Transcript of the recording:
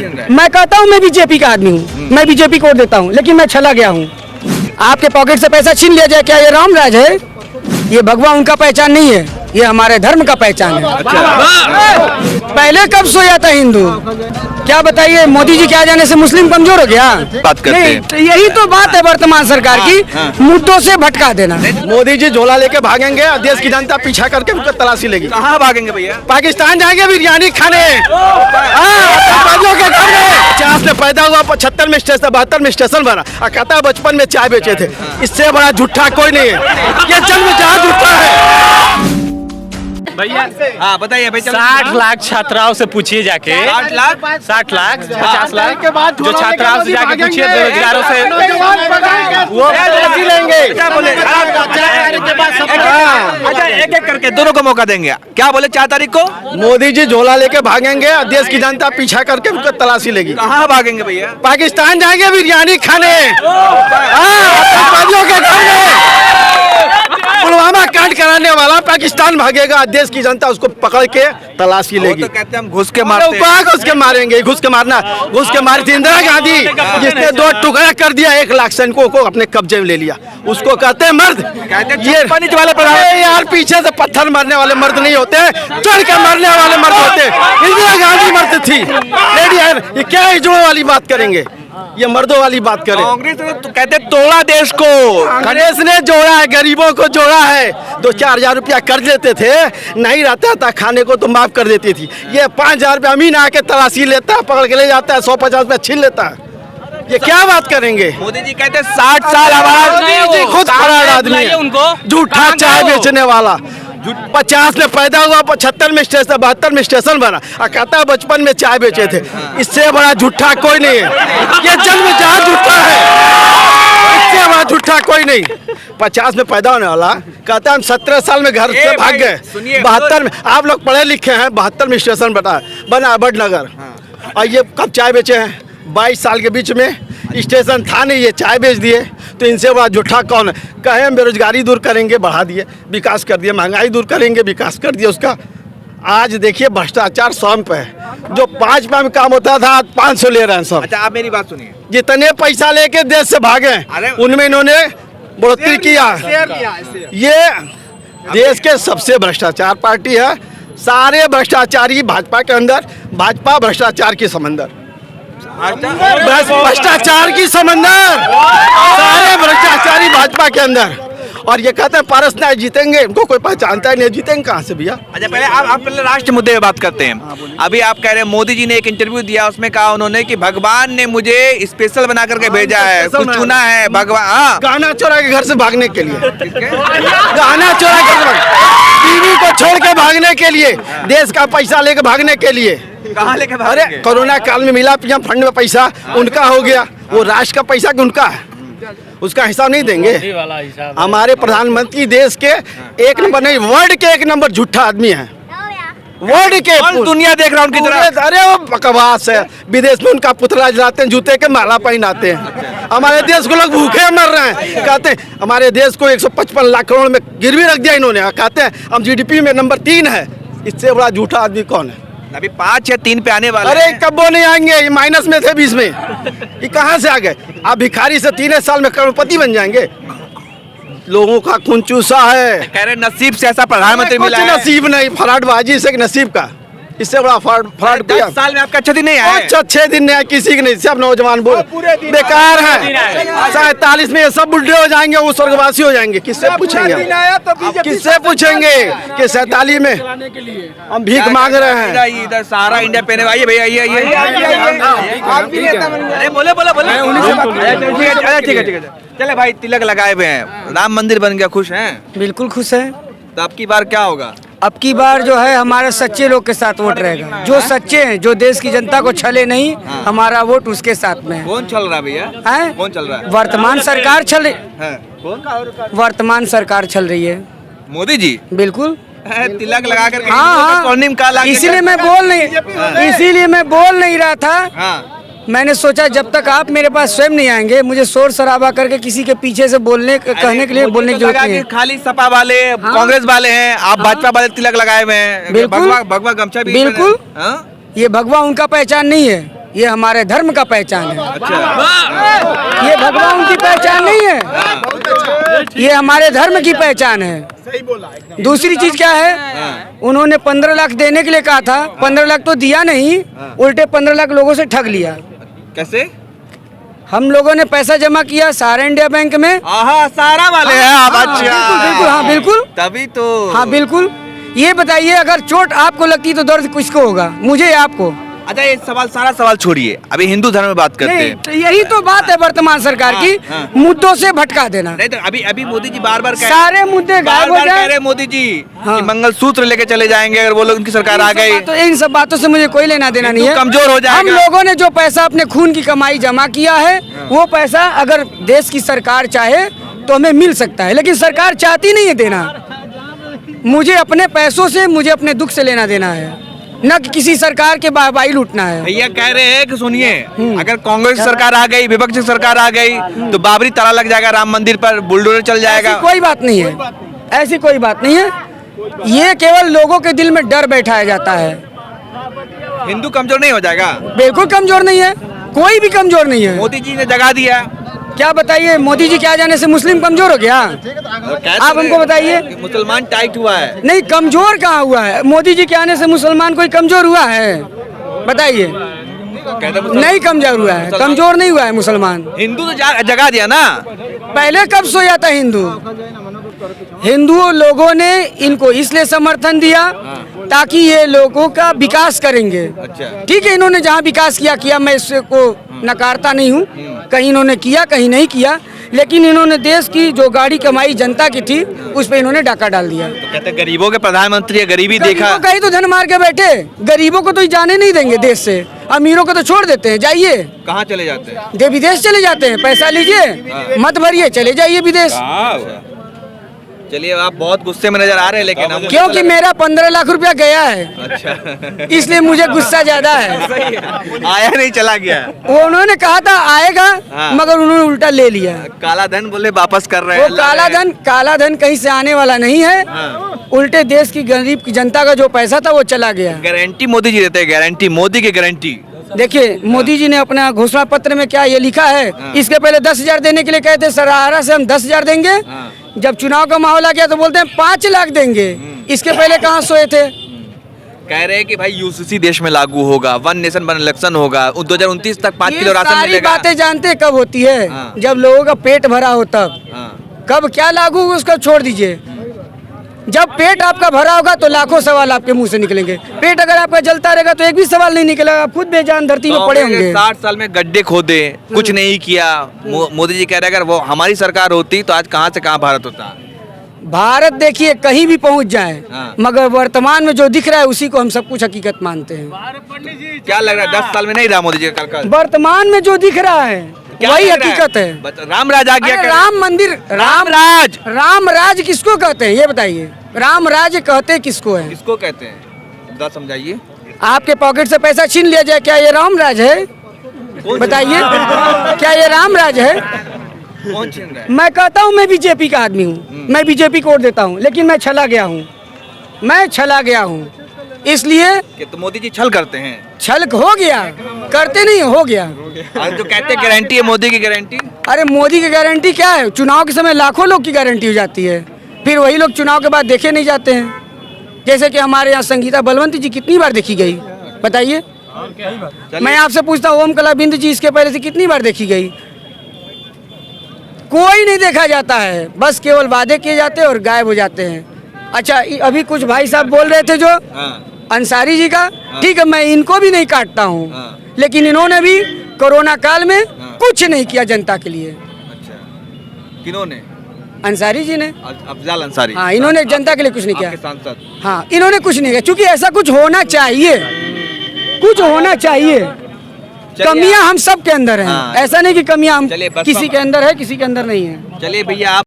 मैं कहता हूँ मैं बीजेपी का आदमी हूँ, मैं बीजेपी को वोट देता हूँ, लेकिन मैं चला गया हूँ। आपके पॉकेट से पैसा छीन लिया जाए, क्या ये राम राज है? ये भगवान उनका पहचान नहीं है, ये हमारे धर्म का पहचान है। पहले कब सोया था हिंदू? क्या बताइए, मोदी जी क्या जाने से मुस्लिम कमजोर हो गया? बात करते हैं। नहीं, यही तो बात है वर्तमान सरकार की, मुद्दों से भटका देना। मोदी जी झोला लेके भागेंगे और देश की जनता पीछा करके उनको तलाशी लेगी। कहाँ भागेंगे भैया? पाकिस्तान जाएंगे बिरयानी खाने, आतंकवादियों के घर में। 50 में पैदा हुआ, 75 में स्टेशन, 72 में स्टेशन बना, और कहता है बचपन में चाय बेचे थे। इससे बड़ा झूठा कोई नहीं है, ये जन्म जहाँ झूठा है। भैया हाँ बताइए भाई। 60 लाख छात्राओं से पूछिए जाके, 60 लाख 50 लाख जो छात्राओं से जाके पूछिए, बेरोजगारों से वो लेंगे। अच्छा एक एक करके दोनों को मौका देंगे। क्या बोले 4 तारीख को? मोदी जी झोला लेके भागेंगे और देश की जनता पीछा करके उनको तलाशी लेगी। कहाँ भागेंगे भैया? पाकिस्तान जाएंगे बिरयानी खाने, आतंकवादियों के घर में। पुलवामा कांड कराने वाला पाकिस्तान भागेगा, देश की जनता उसको पकड़ के तलाशी लेगी। तो कहते हैं हम घुस के मारते हैं। कहाँ घुस के मारेंगे? घुस के मारना, घुस के मारी थी इंदिरा गांधी, जिसने 2 टुकड़ा कर दिया, 1 लाख सैनिकों को अपने कब्जे में ले लिया। उसको कहते हैं मर्द। ये पानी वाले प्रधान यार, पीछे से पत्थर मारने वाले मर्द नहीं होते, चढ़ के मारने वाले मर्द होते। इंदिरा गांधी मर्द थी। लेडी यार, ये क्या हिजड़ों वाली बात करेंगे? ये मर्दों वाली बात करें। कांग्रेस तो कहते तोड़ा देश को, कांग्रेस ने जोड़ा है, गरीबों को जोड़ा है। 2-4 हजार रुपया कर्ज लेते थे, नहीं रहता था खाने को तो माफ कर देती थी। ये 5 हजार रुपया अमीन आके तलाशी लेता है, पकड़ के ले जाता है, 150 रुपया छीन लेता है। ये क्या बात करेंगे? मोदी जी कहते 60 साल हमारा खुद फरार आदमी है, झूठा चाय बेचने वाला। 50 में पैदा हुआ, 75 में स्टेशन, 72 में स्टेशन बना, और कहता है बचपन में चाय बेचे थे। इससे बड़ा झूठा कोई नहीं है, ये जन्म जहाँ झूठा है, इससे बड़ा झूठा कोई नहीं। 50 में पैदा होने वाला कहता है हम 17 साल में घर से भाग गए। 72 में, आप लोग पढ़े लिखे हैं, 72 में स्टेशन बना बड़नगर, और ये कब चाय बेचे हैं? 22 साल के बीच में स्टेशन था नहीं, ये चाय बेच दिए। तो इनसे बड़ा झूठा कौन है? कहे हम बेरोजगारी दूर करेंगे, बढ़ा दिए, विकास कर दिए, महंगाई दूर करेंगे, विकास कर दिया उसका। आज देखिए भ्रष्टाचार 100 पे है, जो 5 रुपये में काम होता था आज 500 ले रहे हैं सब। अच्छा आप मेरी बात सुनिए, जितने पैसा लेके देश से भागे उनमें इन्होंने बढ़ोतरी किया। ये देश के सबसे भ्रष्टाचार पार्टी है। सारे भ्रष्टाचारी भाजपा के अंदर, भाजपा भ्रष्टाचार की समंदर, भ्रष्टाचार की समंदर, सारे भ्रष्टाचारी भाजपा के अंदर। और ये कहते हैं पारस नायक जीतेंगे, इनको कोई पहचानता ही नहीं, जीतेंगे कहाँ से भैया? अच्छा पहले आप पहले राष्ट्र मुद्दे पे बात करते हैं। अभी आप कह रहे हैं मोदी जी ने एक इंटरव्यू दिया, उसमें कहा उन्होंने कि भगवान ने मुझे स्पेशल बना करके भेजा है, कुछ चुना है भगवान। हाँ, गाना चोरा के घर से भागने के लिए, गाना चोरा के, टीवी को छोड़ के भागने के लिए, देश का पैसा लेके भागने के लिए। कहाँ लेके अरे कोरोना काल में मिला पीएम फंड में पैसा, उनका हो गया, वो राष्ट्र का पैसा कि उनका है, उसका हिसाब नहीं देंगे। हमारे प्रधानमंत्री देश के 1 नंबर नहीं, वर्ल्ड के 1 नंबर झूठा आदमी है, वर्ल्ड के। दुनिया देख रहा उनकी तरफ। अरे वो बकवास है, विदेश में उनका पुतला जलाते हैं, जूते के माला पहनाते हैं। हमारे देश को लोग भूखे मर रहे हैं। कहते हैं हमारे देश को 155 लाख करोड़ में गिरवी रख दिया इन्होंने, कहते हैं हम GDP में नंबर 3 है। इससे बड़ा झूठा आदमी कौन है? अभी 5 या 3 पे आने वाले। अरे कब वो नहीं आएंगे, ये माइनस में थे 20 में, ये कहाँ से आ गए? आप भिखारी से 3 साल में करोड़पति बन जाएंगे। लोगों का खून चूसा है। कह रहे नसीब से ऐसा प्रधानमंत्री मिला है। नसीब नहीं, फराडबाजी से नसीब का, इससे बड़ा फ्रॉड। 10 साल में आपका अच्छा दिन नहीं आया? अच्छा 6 दिन नहीं आया किसी के नहीं, सब नौजवान बेकार है। 47 में ये सब बुढ़े हो जाएंगे, वो स्वर्गवासी हो जाएंगे। किससे पूछेंगे? किससे पूछेंगे कि 47 में हम भीख मांग रहे हैं? इधर सारा इंडिया पहने आइए भैया, अरे बोले ठीक है। चले भाई, तिलक लगाए हुए हैं, राम मंदिर बन गया, खुश हैं? बिल्कुल खुश है। तो अब की बार क्या होगा? अब की बार जो है हमारे सच्चे लोग के साथ वोट रहेगा, जो सच्चे हैं, जो देश की जनता को छले नहीं, हमारा वोट उसके साथ में है। कौन चल रहा है भैया? हैं? कौन चल रहा है? वर्तमान सरकार चल रही, कौन? वर्तमान सरकार चल रही है। मोदी जी बिल्कुल। तिलक लगा कर हाँ, इसीलिए मैं बोल नहीं रहा था। हाँ। मैंने सोचा जब तक आप मेरे पास स्वयं नहीं आएंगे, मुझे शोर शराबा करके किसी के पीछे से कहने के लिए बोलने की जरूरत नहीं है। खाली सपा वाले, कांग्रेस वाले हैं, आप भाजपा वाले तिलक लगाए हुए हैं। बिल्कुल, भगवा गमछा भी। बिल्कुल, ये भगवा उनका पहचान नहीं है, ये हमारे धर्म का पहचान है। अच्छा, ये भगवान की पहचान नहीं है, ये हमारे धर्म की पहचान है। दूसरी चीज क्या है, उन्होंने 15 लाख देने के लिए कहा था, 15 लाख तो दिया नहीं, उल्टे 15 लाख लोगों से ठग लिया। कैसे? हम लोगों ने पैसा जमा किया सहारा इंडिया बैंक में। आहा, सारा वाले हैं आप। हाँ, अच्छा, बिल्कुल बिल्कुल, हाँ बिल्कुल, तभी तो। हाँ बिल्कुल। ये बताइए, अगर चोट आपको लगती तो दर्द किसको होगा, मुझे या आपको? अच्छा, ये सारा सवाल छोड़िए, अभी हिंदू धर्म में बात करते नहीं, हैं। तो यही तो बात है वर्तमान सरकार की, हाँ। मुद्दों से भटका देना। नहीं तो अभी मोदी जी बार बार सारे मुद्दे गायब हो कह जाए। रहे मोदी जी हाँ। कि मंगलसूत्र लेके चले जाएंगे अगर वो लोग, उनकी सरकार आ गई तो इन सब बातों से मुझे कोई लेना देना नहीं है। कमजोर हो जाएगा। हम लोगों ने जो पैसा अपने खून की कमाई जमा किया है, वो पैसा अगर देश की सरकार चाहे तो हमें मिल सकता है, लेकिन सरकार चाहती नहीं है देना। मुझे अपने पैसों से, मुझे अपने दुख से लेना देना है, न कि किसी सरकार के वाहवाही लूटना है। भैया कह रहे हैं कि सुनिए, अगर कांग्रेस सरकार आ गई, विपक्षी सरकार आ गई तो बाबरी ताला लग जाएगा, राम मंदिर पर बुलडोजर चल जाएगा। ऐसी कोई बात नहीं है, ऐसी कोई बात नहीं है। ये केवल लोगों के दिल में डर बैठाया जाता है। हिंदू कमजोर नहीं हो जाएगा? बिल्कुल कमजोर नहीं है, कोई भी कमजोर नहीं है। मोदी जी ने जगा दिया। क्या बताइए, मोदी जी के आ जाने से मुस्लिम कमजोर हो गया? आप हमको बताइए। मुसलमान टाइट हुआ है। नहीं, कमजोर कहाँ हुआ है? मोदी जी के आने से मुसलमान कोई कमजोर हुआ है? बताइए। नहीं कमजोर हुआ है, कमजोर नहीं हुआ है मुसलमान। हिंदू तो जगा दिया ना। पहले कब सोया था हिंदू? हिंदुओं लोगों ने इनको इसलिए समर्थन दिया ताकि ये लोगों का विकास करेंगे। अच्छा। ठीक है, इन्होंने जहाँ विकास किया, मैं इसको नकारता नहीं हूँ, कहीं इन्होंने किया कहीं नहीं किया, लेकिन इन्होंने देश की जो गाड़ी कमाई जनता की थी उस पे इन्होंने डाका डाल दिया। तो कहते गरीबों के प्रधानमंत्री है, गरीबी देखा। गरीबों का ही तो धन मार के बैठे, गरीबों को तो जाने नहीं देंगे देश से, अमीरों को तो छोड़ देते हैं, जाइए। कहाँ चले जाते हैं? विदेश चले जाते हैं, पैसा लीजिए, मत भरिए, चले जाइए विदेश। चलिए, आप बहुत गुस्से में नजर आ रहे हैं, लेकिन हम क्योंकि मेरा 15 लाख रुपया गया है, अच्छा इसलिए मुझे गुस्सा ज्यादा है। आया नहीं, चला गया। वो उन्होंने कहा था आएगा, हाँ। मगर उन्होंने उल्टा ले लिया। काला धन बोले वापस कर रहे वो हैं। काला धन कहीं से आने वाला नहीं है, हाँ। उल्टे देश की गरीब की जनता का जो पैसा था वो चला गया। गारंटी मोदी जी देते हैं, गारंटी, मोदी की गारंटी। देखिए, मोदी जी ने अपना घोषणा पत्र में क्या ये लिखा है, इसके पहले 10,000 देने के लिए कहते सराहरा से हम 10,000 देंगे, जब चुनाव का माहौल आ गया तो बोलते हैं 5 लाख देंगे। इसके पहले कहाँ सोए थे? कह रहे हैं कि भाई यूसीसी देश में लागू होगा, वन नेशन वन इलेक्शन होगा, 2029 तक 5 ये किलो राशन सारी मिलेगा। बातें जानते कब होती है? हाँ। जब लोगों का पेट भरा हो तब। हाँ। कब क्या लागू होगा उसको छोड़ दीजिए, जब पेट आपका भरा होगा तो लाखों सवाल आपके मुंह से निकलेंगे। पेट अगर आपका जलता रहेगा तो एक भी सवाल नहीं निकलेगा, आप खुद बेजान धरती में पड़े होंगे। 60 साल में गड्ढे खोदे, कुछ नहीं किया। मोदी जी कह रहे हैं अगर वो हमारी सरकार होती तो आज कहाँ से कहाँ भारत होता। भारत देखिए कहीं भी पहुंच जाए, हाँ। मगर वर्तमान में जो दिख रहा है उसी को हम सब कुछ हकीकत मानते हैं। क्या लग रहा है 10 साल में नहीं रहा मोदी जी का कल? वर्तमान में जो दिख रहा है क्या वही लग रहा हकीकत है। राम राज आ गया। अरे राम मंदिर, राम राज किसको कहते हैं ये बताइए? राम राज कहते किसको है? किसको कहते हैं, जरा समझाइए। आपके पॉकेट से पैसा छीन लिया जाए, क्या ये राम राज है? बताइए, क्या ये राम राज है? कौन छीन रहा है? मैं कहता हूँ मैं बीजेपी का आदमी हूँ, मैं बीजेपी को वोट देता हूँ, लेकिन मैं छला गया हूँ, मैं छला गया हूँ। इसलिए कि तो मोदी जी छल करते हैं। छल हो गया, करते नहीं हो गया। आज तो कहते हैं गारंटी है, मोदी की गारंटी। अरे मोदी की गारंटी क्या है? चुनाव के समय लाखों लोग की गारंटी हो जाती है, फिर वही लोग चुनाव के बाद देखे नहीं जाते हैं। जैसे कि हमारे यहाँ संगीता बलवंती जी कितनी बार देखी गई, बताइए। मैं आपसे पूछता हूँ, ओम कला बिंद जी इसके पहले से कितनी बार देखी गई? कोई नहीं देखा जाता है, बस केवल वादे किए जाते हैं और गायब हो जाते हैं। अच्छा, अभी कुछ भाई साहब बोल रहे थे जो अंसारी जी का, ठीक है, मैं इनको भी नहीं काटता हूँ, लेकिन इन्होंने भी कोरोना काल में कुछ नहीं किया जनता के लिए। अच्छा, किन्होंने? अंसारी जी ने, अफजल अंसारी। हाँ, इन्होंने जनता के लिए कुछ नहीं किया। आपके सांसद। हाँ, इन्होंने कुछ नहीं किया, क्योंकि ऐसा कुछ होना चाहिए, कुछ होना चाहिए। कमियां हम सब के अंदर हैं, हाँ। ऐसा नहीं कि कमियां हम चलिए, बस किसी के अंदर है किसी के अंदर नहीं है। चलिए भैया, आप